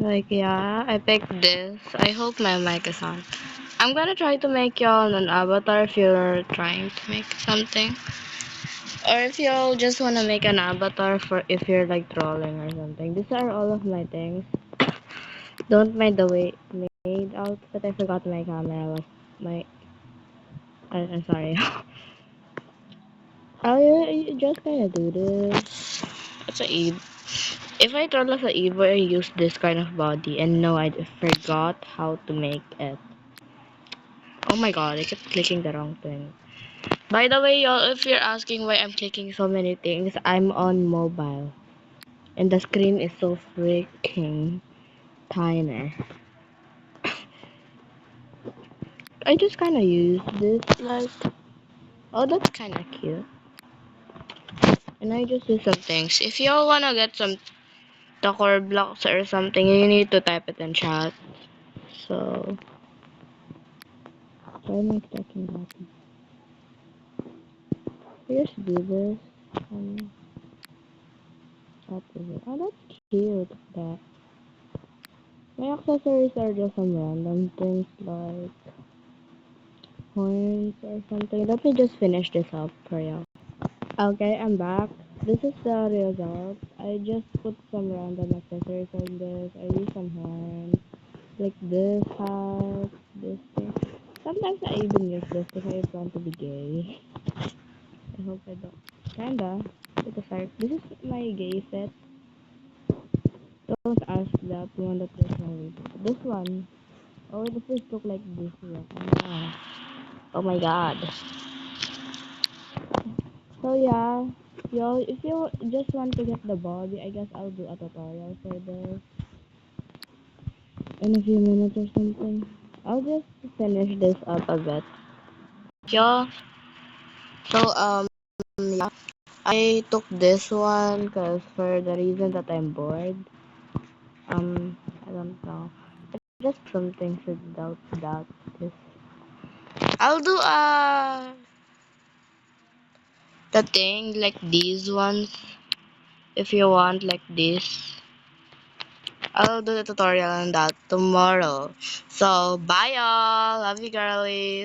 Like, yeah, I picked this. I hope my mic is on. I'm gonna try to make y'all an avatar if you're trying to make something. Or if y'all just wanna make an avatar for if you're like trolling or something. These are all of my things. Don't mind the way made out, but I forgot my camera was my. I'm sorry. I just kinda do this. It's a Eve. If I troll as a Evo, I use this kind of body, and no, I forgot how to make it. Oh my god, I kept clicking the wrong thing. By the way, y'all, if you're asking why I'm clicking so many things, I'm on mobile. And the screen is so freaking tiny. I just kinda use this, like, oh, that's kinda cute. And I just do some things. If y'all wanna get some Takor blocks or something, you need to type it in chat. So, why am I talking about it? Let's do this. What is it? Oh, that's cute. That. My accessories are just some random things like horns or something. Let me just finish this up for you. Okay, I'm back. This is the result. I just put some random accessories on this. I use some horns, like this hat, this thing. Sometimes I even use this if I plan to be gay. I hope I don't. Kinda. Because this is my gay set. Don't ask that one that there's no reason. This one. Oh, the fish look like this one. Oh, oh my god. So yeah, y'all, if you just want to get the body, I guess I'll do a tutorial for this in a few minutes or something. I'll just finish this up a bit. Y'all, so yeah, I took this one because for the reason that I'm bored. I don't know. Just something without that. This. I'll do the thing like these ones if you want like this. I'll do the tutorial on that tomorrow. So bye y'all. Love you girlies.